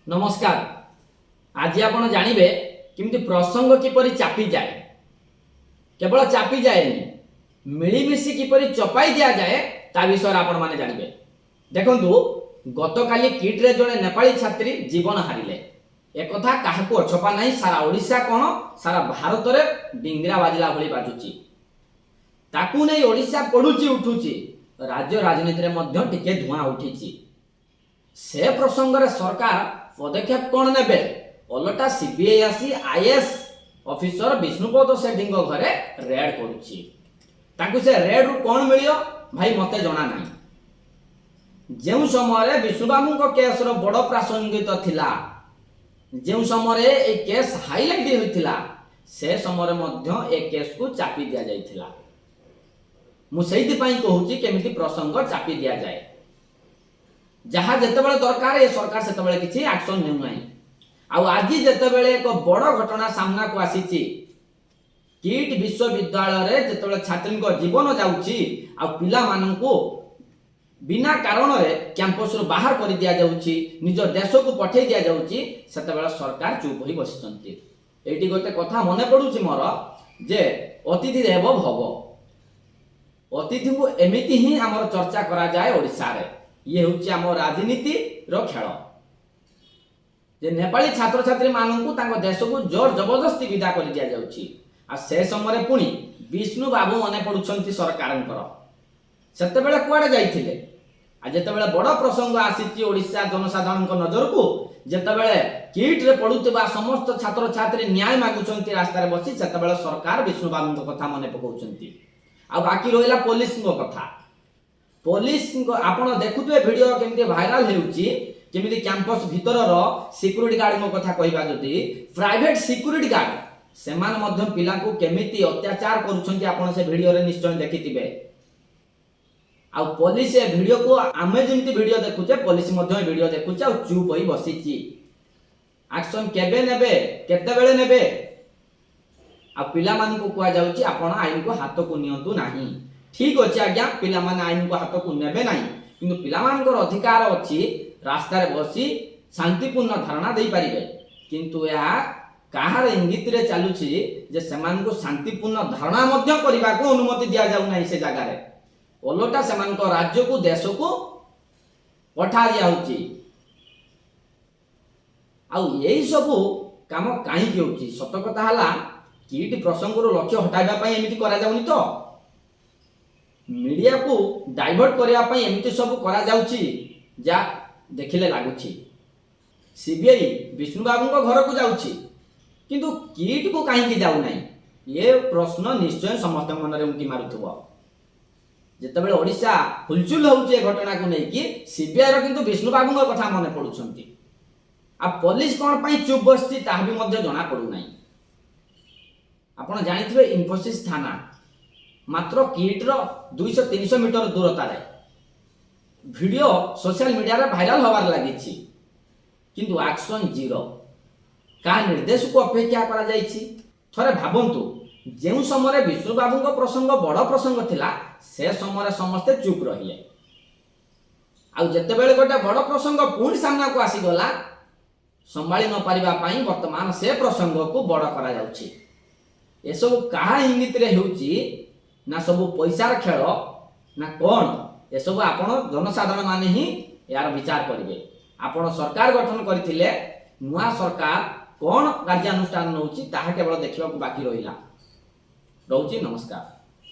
नमस्कार। आज आपण जानिबे किमती प्रसंग किपरि चापी जाए, केवल चापी जाएनी मिलीमिशी किपरि चपाई दिया जाए ता विषय आपण माने जानिबे। देखंतु गतकाली किट्रे जड़े नेपाली छात्री जीवन हारिले। एक कथा काहाकू अछपा नहीं, सारा ओडिशा कोन सारा भारत रे डिंगरा बाजिला भली बाजुची। ताकू नै ओडिशा पडुची उठुची, राज्य राजनीति रे मध्य टिके धुआं उठिची। से प्रसंग रे सरकार पदक्षेप कौन नेबे? ओलटा सीबीआई आसी आईएएस ऑफिसर विष्णुपद सेठीଙ୍କ घरे रेड करूची। ताकू से रेड रु कौन मिलियो भाई मते जणा नाही। जेउ समय विष्णुबाबूଙ୍କ केस रो बड़ प्रासंगिक थिला, जेउ समय ए केस हाईलाइट होइथिला, से समय मध्य ए केस को चापी दिया जाइथिला। मु सेहिति पई कहूची केमिति प्रसंग चापी दिया जाए। जहाँ जितेबाला दरकार ये सरकार से किसी एक्शन नेउ नाही। आउ आज जितेबाला एक बड़ घटना सामना को आसी किट विश्वविद्यालय रे जितेबाला छात्री जीवन जाउची आ पिला माननकु बिना कारण रे कैंपस रो बाहर कर दिया जाउची, निज देश को पठे दिया जाउची, सेतेबाला सरकार चुप होई बसिचंती। एटी गोटे कथा मने पडुची मोर जे अतिथि देव भव। अतिथि को एमिति ही हमर चर्चा करा जाए ओडिसा रे। ये हूँ आम राजनीति रो खेल जे नेपाली छात्र छात्री मानू देश को जोर जबरदस्ती विदा कर दिया जाउची। आ से समय पुणी विष्णु बाबू मने पड़ुछंती सरकार सेतेबेले कुआडे जाइथिले। आ जेतेबेले बड़ प्रसंग आसीची ओडिशा जनसाधारण नजर को, जेतेबेले किट रे पडुतबा समस्त छात्र छात्री न्याय मागुछंती रास्ता रे बसी, सेतेबेले सरकार विष्णु बाबू कथा मने पकाउछंती। आ बाकी रहिला पुलिस कथा। पुलिस आपण देखुथे वीडियो केमती वायरल हेउची, केमती कैंपस भीतर रो सिक्योरिटी गार्ड को कथा कहबा जदी प्राइवेट सिक्योरिटी गार्ड सेमान मध्य पिला को केमिति अत्याचार करूछंती आपण से वीडियो रे निश्चय देखिथिबे। आ पुलिस ए वीडियो को आमे जेमती वीडियो देखुचे पुलिस मध्य वीडियो देखुचे आ चुप होई बसिची। एक्शन केबे नेबे केते बेले नेबे आ पिला मान को कुआ जाउची आपण आईन को हाथ को नियंतु नाही। ठीक अच्छे आज्ञा, पिला माने आईन को हाथ को नेबे नाही, किंतु पिला मानकर अधिकार अछि रास्ता रे बसी शांतिपूर्ण धारणा दे पारिबे। किंतु या काहार इंगित रे चालुछि जे समान को शांतिपूर्ण धारणा मध्य करबा को अनुमति दिया जाउ नाही। से जगह रे ओलोटा समान को राज्य को देश को पठा दिया होछि। आउ एई सबु काम काहे कि होछि? सत कथा हला किट प्रसंग रो लक्ष्य हटाइबा पई एमिति करा जाउनी तो मीडिया को डाइवर्ट करने पर एमती सब करा जाउची जा देखिले लागुची। सीबीआई विष्णु बाबू घर को जाउची, किंतु किट को कहीं जाऊ नहीं, ये प्रश्न निश्चय समस्त मन में उंकी मारुथबो। जेतेबेले ओडिशा हुलचुल होउची ए घटना को लेकी सीबीआई रो किंतु विष्णु बाबू कथा मने पडुछंती। आ पुलिस कोन पई चुप बसती ताहा भी मध्य जणा पडु नाही। आपण जानिथिबे इन्फोसिस थाना मात्र किट्र 200-300 मीटर दूरता रे वीडियो सोशल मीडिया रे भाइराल होबार लागिछि, किंतु एक्शन जीरो। का निर्देश को अपेक्षा करा जाइछि? थरे भाबंतु जेउ समय विष्णु बाबू प्रसंग बड़ प्रसंग थिला, से समय समस्ते चुप रहिले। आ जेतेबेले गोटे बड़ प्रसंग पुणी सामना को आसी गला, संभाली न पारिबा पई वर्तमान से प्रसंग को बड़ करा जाउछि। ए सब काहा इंगित रे हेउछि ना सबू पैसार खेल ना कौन? ये सब आपण जनसाधारण माने ही यार विचार करेंगे। आपण सरकार गठन करथिले, नुआ सरकार कौन कार्यानुष्ठान नउची ताहा केवल देखिबा बाकी रहिला। रहउची नमस्कार।